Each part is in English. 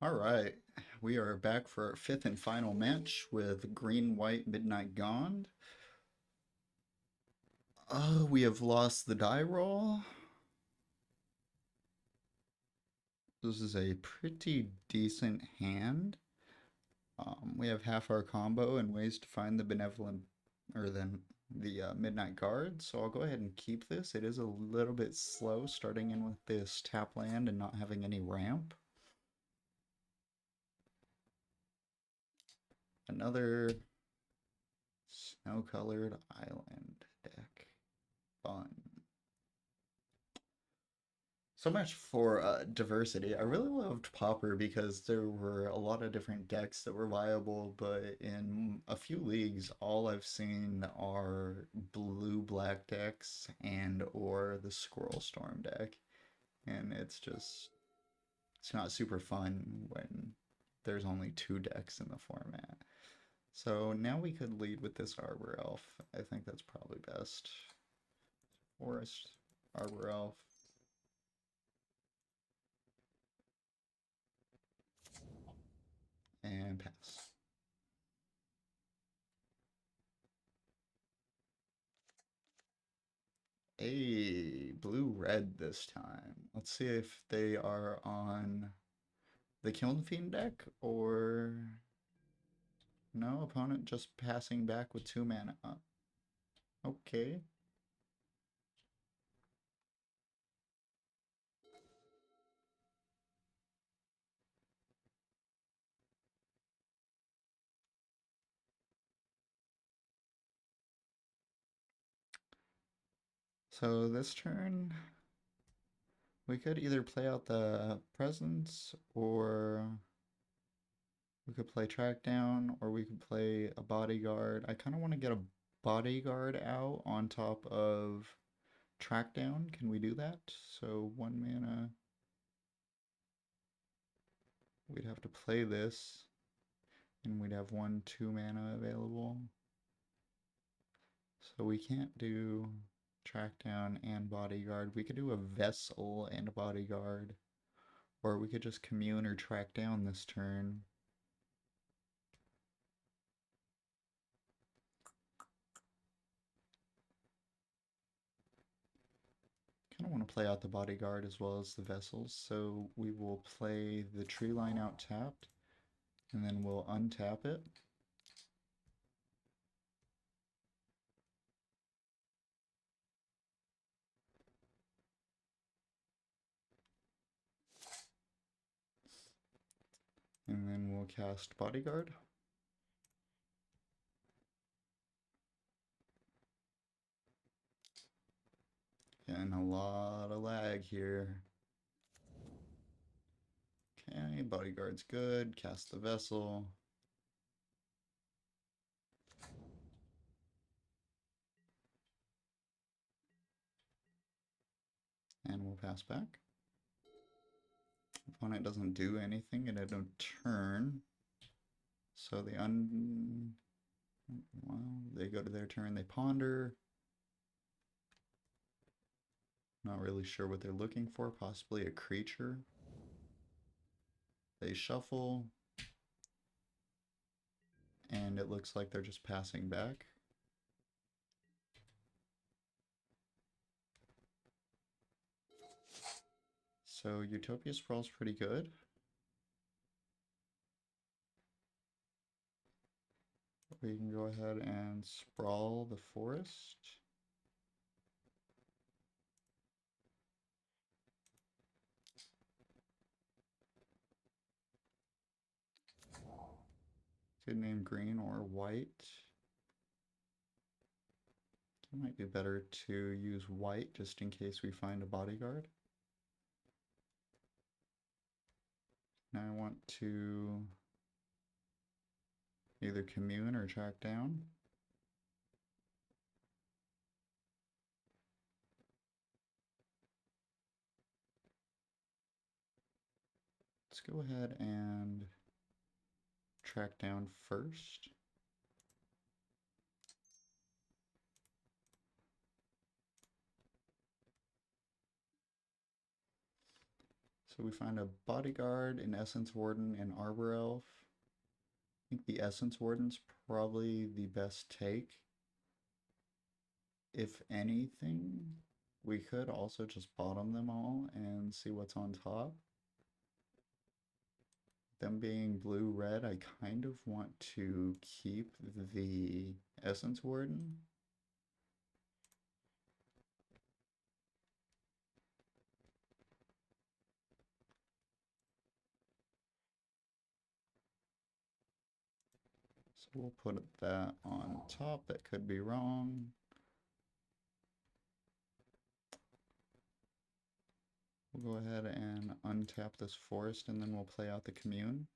All right, we are back for our fifth and final match with Green White Midnight Gond. Oh, we have lost the die roll. This is a pretty decent hand. We have half our combo and ways to find the benevolent, or the Midnight Guard. So I'll go ahead and keep this. It is a little bit slow starting in with this tap land and not having any ramp. Another snow-colored island deck. Fun. So much for diversity. I really loved Pauper because there were a lot of different decks that were viable, but in a few leagues, all I've seen are blue-black decks and or the Squirrelstorm deck. And it's not super fun when there's only two decks in the format. So now we could lead with this Arbor Elf. I think that's probably best. Forest, Arbor Elf. And pass. A blue-red this time. Let's see if they are on the Kiln Fiend deck or no, opponent just passing back with 2 mana. Okay. So this turn we could either play out the presence or we could play track down or we could play a bodyguard. I kind of want to get a bodyguard out on top of track down. Can we do that? So 1 mana. We'd have to play this, and we'd have 1 2 mana available. So we can't do track down and bodyguard. We could do a vessel and a bodyguard, or we could just commune or track down this turn. Kind of want to play out the bodyguard as well as the vessels, so we will play the tree line out tapped, and then we'll untap it. And then we'll cast bodyguard. And a lot of lag here. Okay, bodyguard's good. Cast the vessel. And we'll pass back. Opponent doesn't do anything at a turn. So well, they go to their turn, they ponder. Not really sure what they're looking for, possibly a creature. They shuffle. And it looks like they're just passing back. So Utopia Sprawl's pretty good. We can go ahead and sprawl the forest. Could name green or white. It might be better to use white just in case we find a bodyguard. Now I want to either commune or track down. Let's go ahead and track down first. So we find a Bodyguard, an Essence Warden, and Arbor Elf. I think the Essence Warden's probably the best take. If anything, we could also just bottom them all and see what's on top. Them being blue-red, I kind of want to keep the Essence Warden. So we'll put that on top. That could be wrong. We'll go ahead and untap this forest and then we'll play out the commune.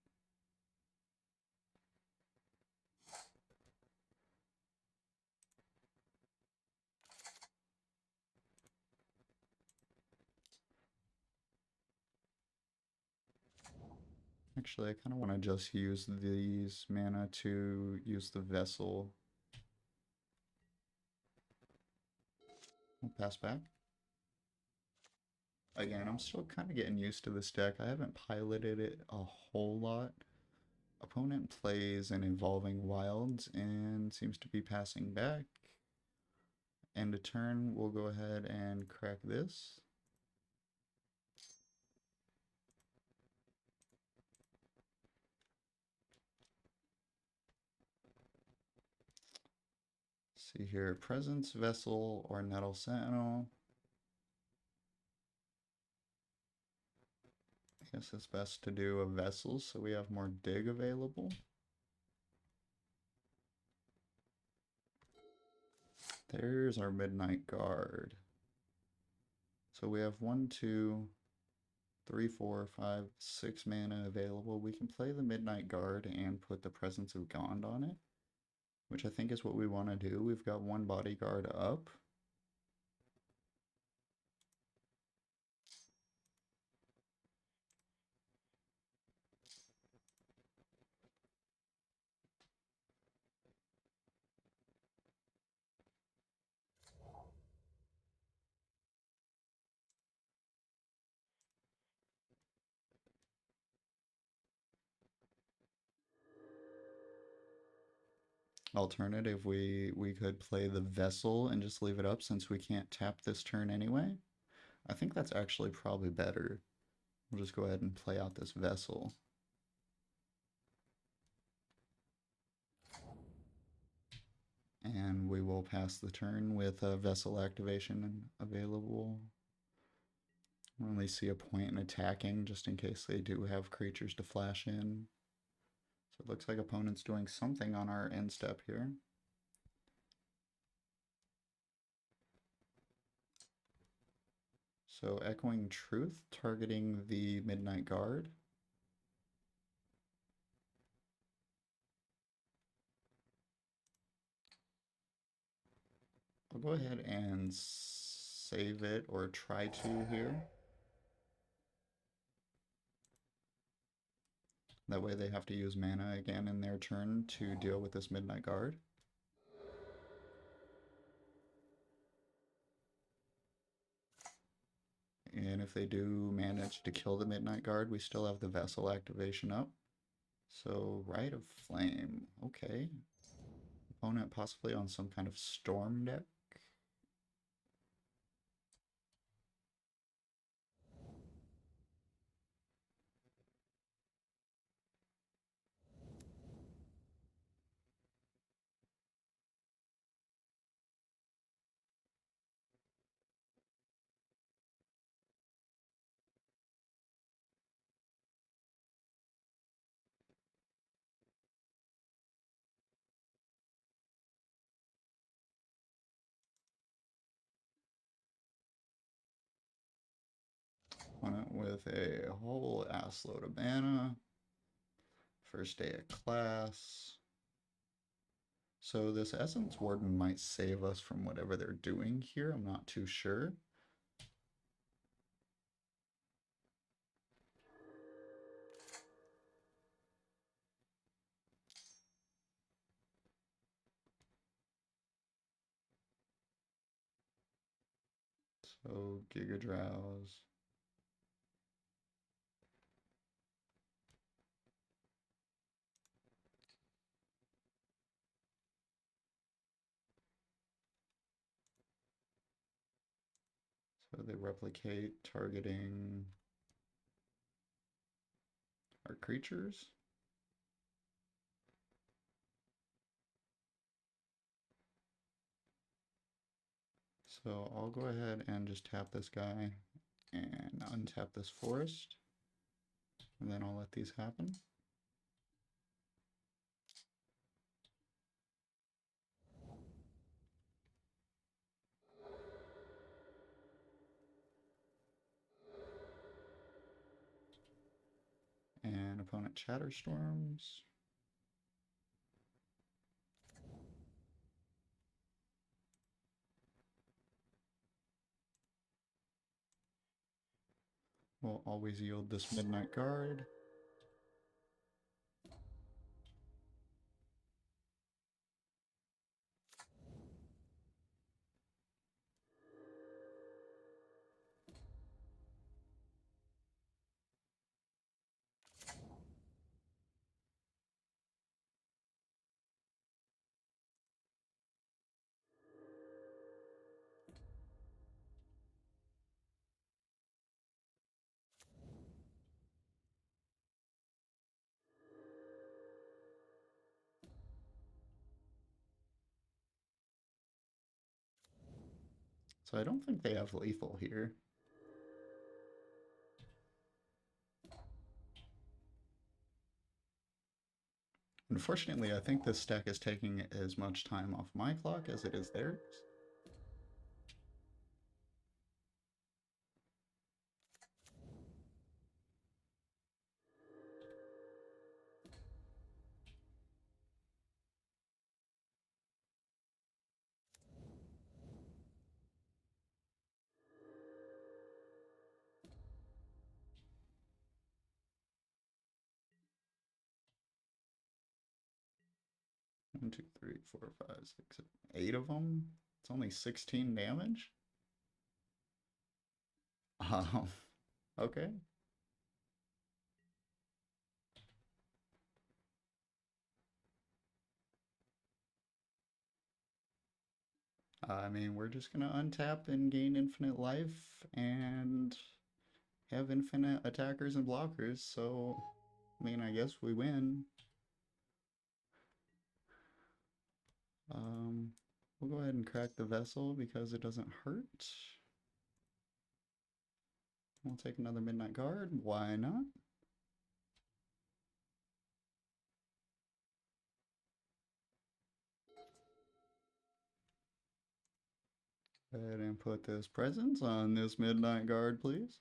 Actually, I kind of want to just use these mana to use the vessel. We'll pass back. Again, I'm still kind of getting used to this deck. I haven't piloted it a whole lot. Opponent plays an Evolving Wilds and seems to be passing back. End a turn, we'll go ahead and crack this. See here, Presence, Vessel, or Nettle Sentinel. I guess it's best to do a Vessel so we have more dig available. There's our Midnight Guard. So we have 1, 2, 3, 4, 5, 6 mana available. We can play the Midnight Guard and put the Presence of Gond on it, which I think is what we want to do. We've got one Bodyguard up. Alternative, we could play the Vessel and just leave it up since we can't tap this turn anyway. I think that's actually probably better. We'll just go ahead and play out this Vessel. And we will pass the turn with a Vessel activation available. I don't really see a point in attacking just in case they do have creatures to flash in. So it looks like opponent's doing something on our end step here. So Echoing Truth targeting the Midnight Guard. I'll go ahead and save it or try to here. That way they have to use mana again in their turn to deal with this Midnight Guard. And if they do manage to kill the Midnight Guard, we still have the Vessel activation up. So Rite of Flame, okay. Opponent possibly on some kind of storm deck. Opponent with a whole assload of mana. First day of class. So this Essence Warden might save us from whatever they're doing here. I'm not too sure. So Giga Drowse. So they replicate, targeting our creatures. So I'll go ahead and just tap this guy and untap this forest, and then I'll let these happen. And opponent Chatterstorms. Will always yield this Midnight Guard. So I don't think they have lethal here. Unfortunately, I think this deck is taking as much time off my clock as it is theirs. One, two, three, four, five, six, seven, 8 of them. It's only 16 damage. Um, okay. I mean, we're just gonna untap and gain infinite life and have infinite attackers and blockers, so I mean, I guess we win. We'll go ahead and crack the vessel because it doesn't hurt. We'll take another Midnight Guard. Why not? Go ahead and put this presence on this Midnight Guard, please.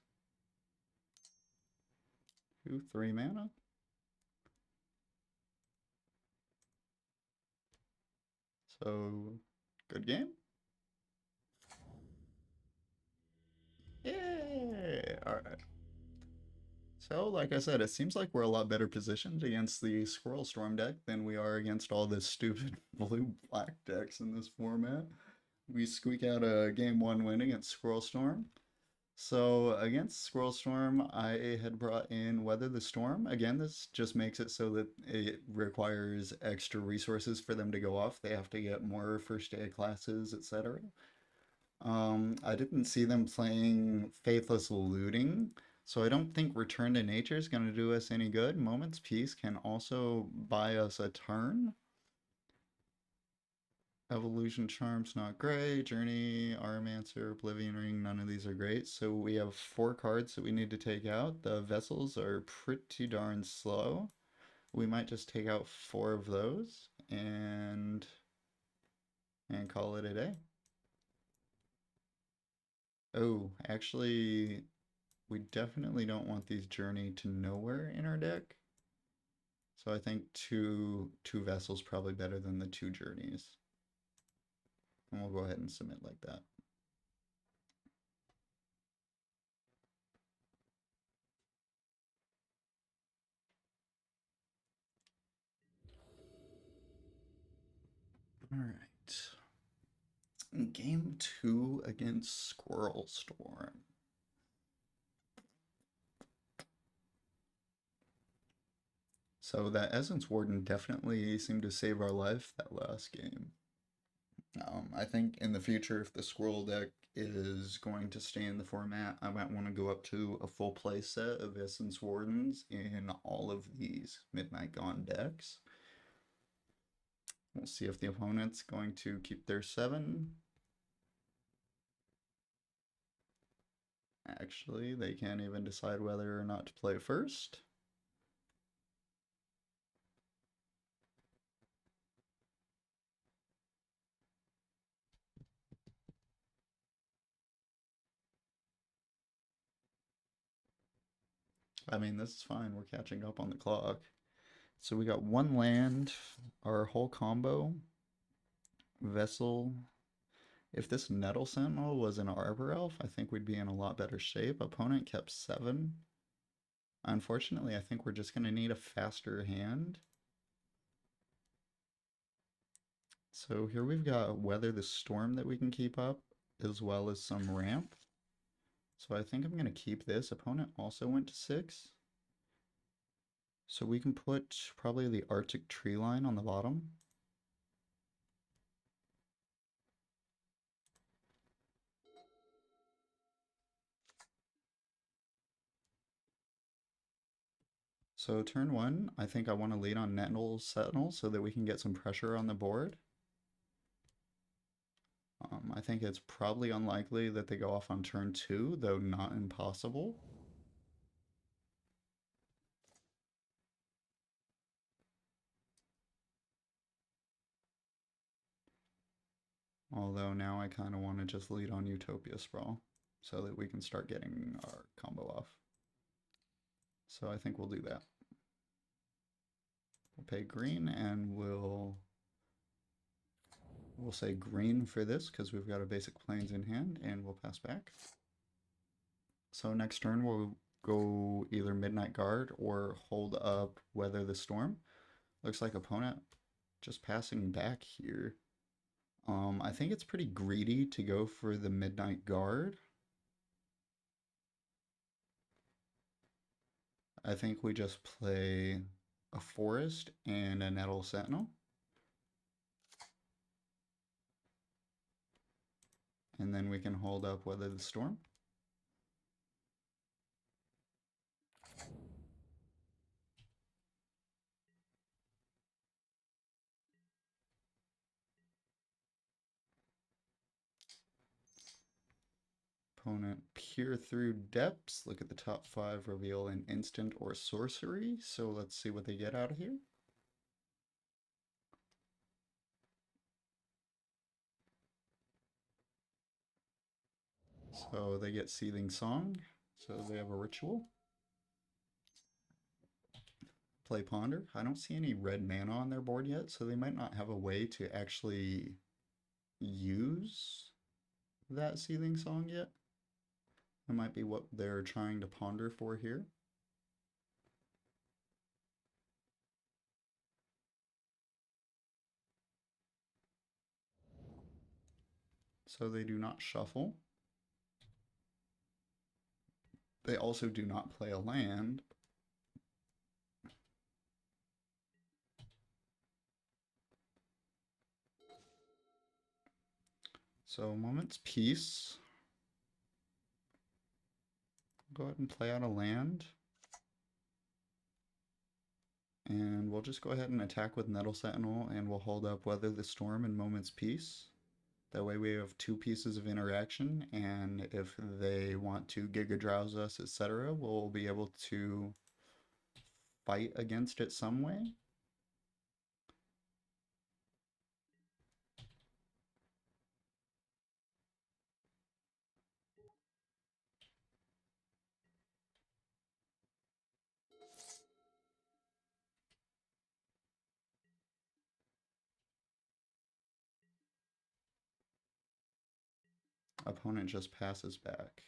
2, 3 mana. So, good game. Yeah. All right. So, like I said, it seems like we're a lot better positioned against the Squirrelstorm deck than we are against all this stupid blue-black decks in this format. We squeak out a game 1 win against Squirrelstorm. So against Squirrelstorm, I had brought in Weather the Storm. Again, this just makes it so that it requires extra resources for them to go off. They have to get more first aid classes, etc. I didn't see them playing Faithless Looting, so I don't think Return to Nature is going to do us any good. Moment's Peace can also buy us a turn. Evolution Charm's not great. Journey, Armancer, Oblivion Ring, none of these are great. So we have 4 cards that we need to take out. The vessels are pretty darn slow. We might just take out 4 of those and call it a day. Oh, actually, we definitely don't want these Journey to Nowhere in our deck. So I think two vessels probably better than the 2 journeys. And we'll go ahead and submit like that. All right. Game 2 against Squirrelstorm. So that Essence Warden definitely seemed to save our life that last game. I think in the future, if the Squirrel deck is going to stay in the format. I might want to go up to a full play set of Essence Wardens in all of these Midnight Gone decks. We'll see if the opponent's going to keep their 7. Actually, they can't even decide whether or not to play first. I mean, this is fine. We're catching up on the clock. So we got 1 land, our whole combo, Vessel. If this Nettle Sentinel was an Arbor Elf, I think we'd be in a lot better shape. Opponent kept 7. Unfortunately, I think we're just going to need a faster hand. So here we've got Weather the Storm that we can keep up, as well as some ramp. So I think I'm going to keep this. Opponent also went to 6. So we can put probably the Arctic Tree Line on the bottom. So turn 1, I think I want to lead on Nettle Sentinel so that we can get some pressure on the board. I think it's probably unlikely that they go off on turn 2, though not impossible. Although now I kind of want to just lead on Utopia Sprawl so that we can start getting our combo off. So I think we'll do that. We'll pay green and we'll say green for this because we've got a basic plains in hand, and we'll pass back. So next turn we'll go either Midnight Guard or hold up Weather the Storm. Looks like opponent just passing back here. I think it's pretty greedy to go for the Midnight Guard. I think we just play a Forest and a Nettle Sentinel. And then we can hold up Weather the Storm. Opponent peer through depths. Look at the top 5, reveal an instant or sorcery. So let's see what they get out of here. So they get Seething Song. So they have a ritual. Play Ponder. I don't see any red mana on their board yet, so they might not have a way to actually use that Seething Song yet. That might be what they're trying to ponder for here. So they do not shuffle. They also do not play a land. So Moment's Peace. Go ahead and play out a land. And we'll just go ahead and attack with Nettle Sentinel, and we'll hold up Weather the Storm and Moment's Peace. That way we have 2 pieces of interaction, and if they want to Giga Drowse us, etc., we'll be able to fight against it some way. Opponent just passes back.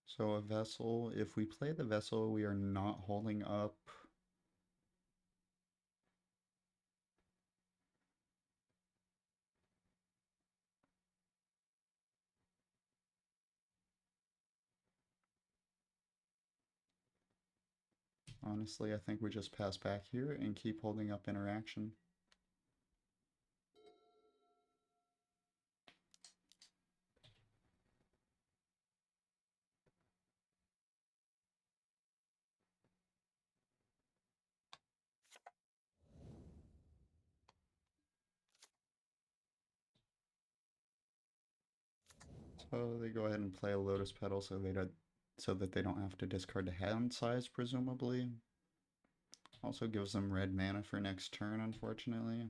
So a Vessel, if we play the Vessel, we are not holding up Honestly, I think we just pass back here and keep holding up interaction. So they go ahead and play a Lotus Petal so that they don't have to discard the hand size, presumably. Also gives them red mana for next turn, unfortunately.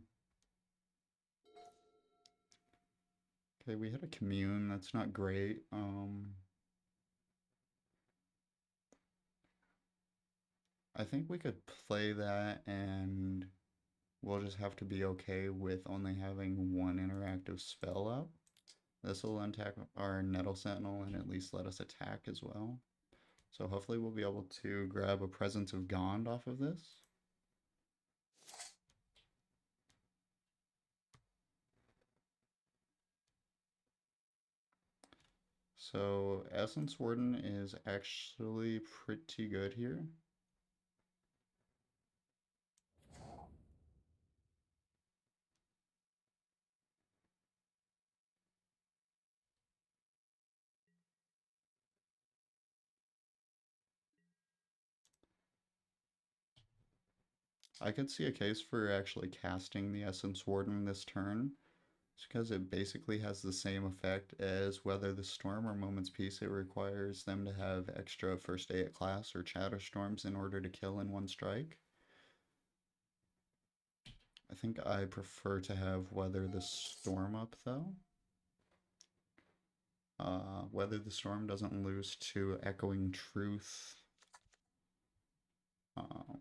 Okay, we hit a commune, that's not great. I think we could play that and we'll just have to be okay with only having one interactive spell up. This will untap our Nettle Sentinel and at least let us attack as well. So hopefully we'll be able to grab a Presence of Gond off of this. So Essence Warden is actually pretty good here. I could see a case for actually casting the Essence Warden this turn, just because it basically has the same effect as Weather the Storm or Moment's Peace. It requires them to have extra First Day at Class or Chatterstorms in order to kill in one strike. I think I prefer to have Weather the Storm up though. Weather the Storm doesn't lose to Echoing Truth. Um,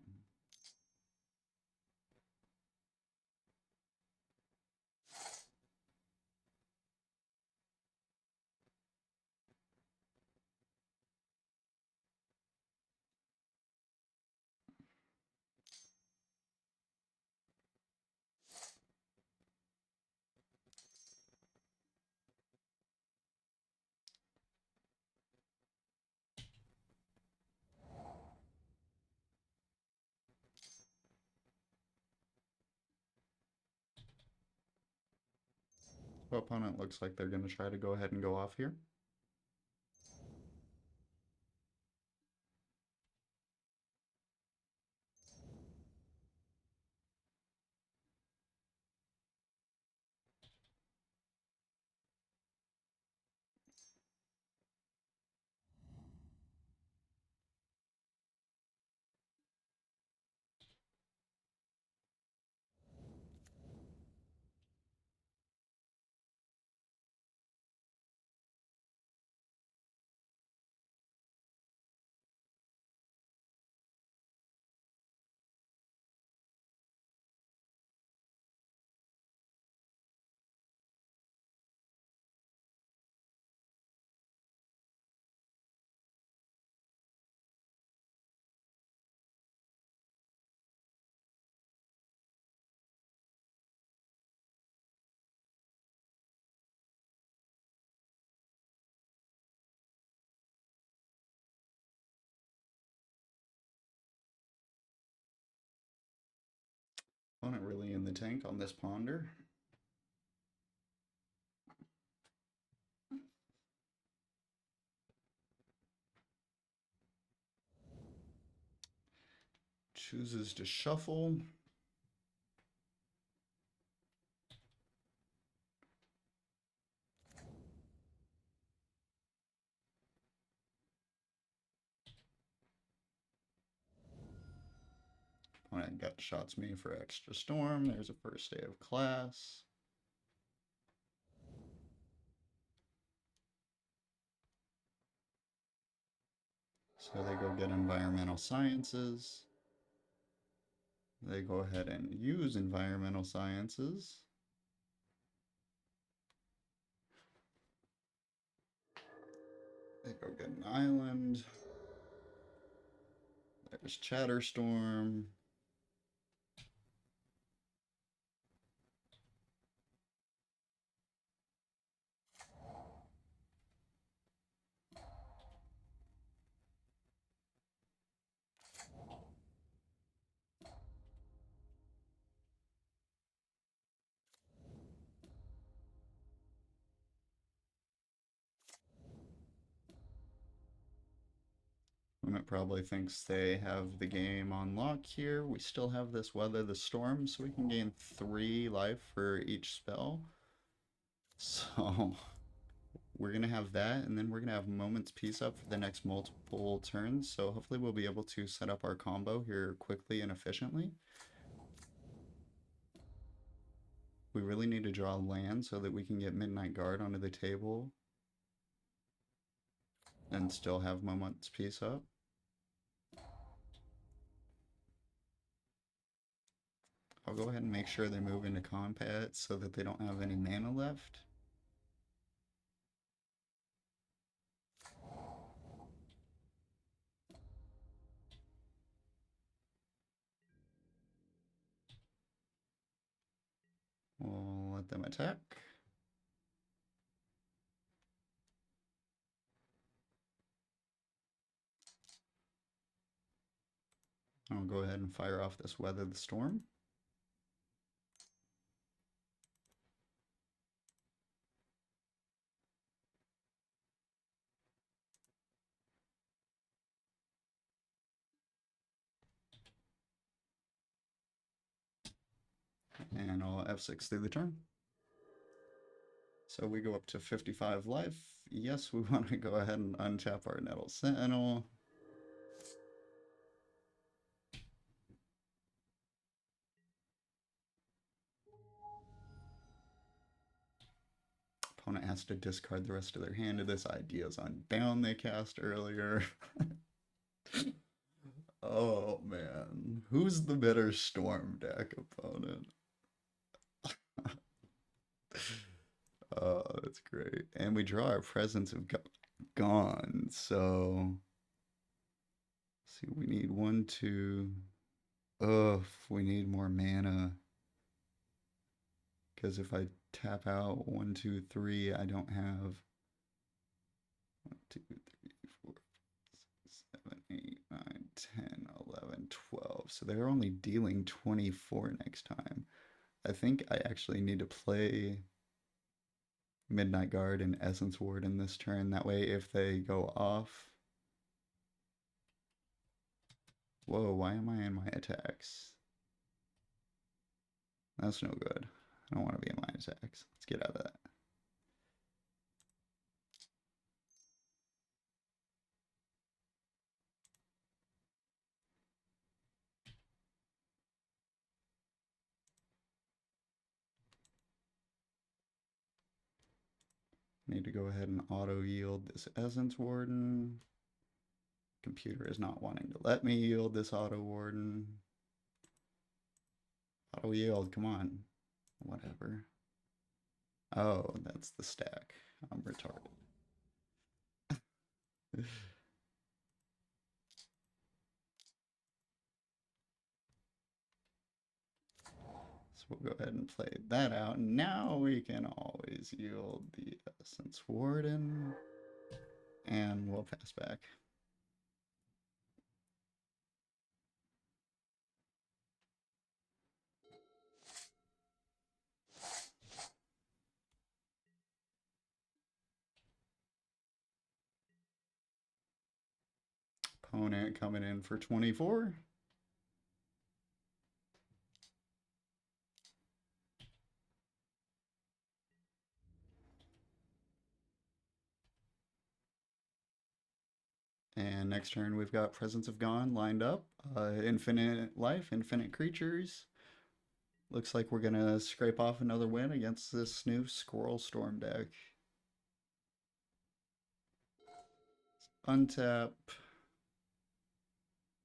so opponent looks like they're going to try to go ahead and go off here. Opponent really in the tank on this Ponder. Chooses to shuffle. Opponent gut shots me for extra storm. There's a First Day of Class. So they go get Environmental Sciences. They go ahead and use Environmental Sciences. They go get an island. There's Chatterstorm. opponent probably thinks they have the game on lock here. We still have this Weather the Storm, so we can gain 3 life for each spell. So we're going to have that, and then we're going to have Moment's Peace up for the next multiple turns. So hopefully we'll be able to set up our combo here quickly and efficiently. We really need to draw land so that we can get Midnight Guard onto the table and still have Moment's Peace up. I'll go ahead and make sure they move into combat so that they don't have any mana left. We'll let them attack. I'll go ahead and fire off this Weather the Storm. And I'll F6 through the turn. So we go up to 55 life. Yes, we want to go ahead and untap our Nettle Sentinel. Opponent has to discard the rest of their hand to this. Ideas on Bound they cast earlier. Oh man, who's the better Storm deck opponent? Oh, that's great. And we draw our Presence of Gone, so see, we need 1, 2. Ugh, we need more mana. Because if I tap out 1, 2, 3, I don't have 1, 2, 3, 4, 5, 6, 7, 8, 9, 10, 11, 12. So they're only dealing 24 next time. I think I actually need to play Midnight Guard and Essence Ward in this turn. That way, if they go off. Whoa, why am I in my attacks? That's no good. I don't want to be in my attacks. Let's get out of that. Need to go ahead and auto yield this Essence Warden. Computer is not wanting to let me yield this auto warden. Auto yield, come on. Whatever. Oh, that's the stack. I'm retarded. So we'll go ahead and play that out. Now we can always yield the Essence Warden. And we'll pass back. Opponent coming in for 24. And next turn we've got Presence of Gone lined up. Infinite life, infinite creatures. Looks like we're gonna scrape off another win against this new Squirrelstorm deck. Untap.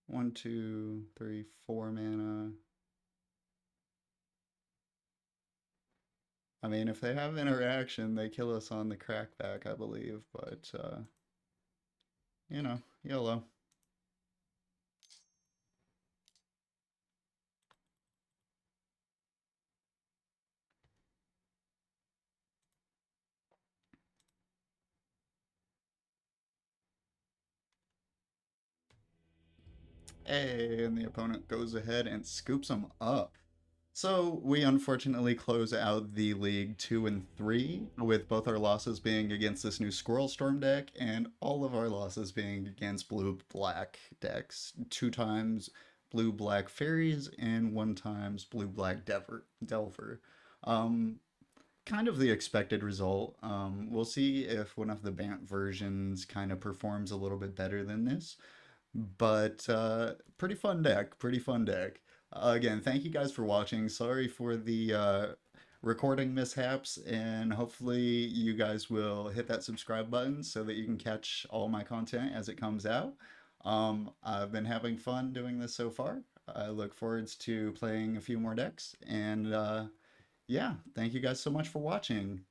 1, 2, 3, 4 mana. I mean, if they have interaction, they kill us on the crackback, I believe, but, you know, YOLO. Hey, and the opponent goes ahead and scoops them up. So we unfortunately close out the League 2 and 3, with both our losses being against this new Squirrelstorm deck, and all of our losses being against blue-black decks. Two times blue-black fairies, and one times blue-black Delver. Um, Kind of the expected result. We'll see if one of the Bant versions kind of performs a little bit better than this. But pretty fun deck, pretty fun deck. Again, thank you guys for watching. Sorry for the recording mishaps, and hopefully you guys will hit that subscribe button so that you can catch all my content as it comes out. I've been having fun doing this so far. I look forward to playing a few more decks, and yeah, thank you guys so much for watching.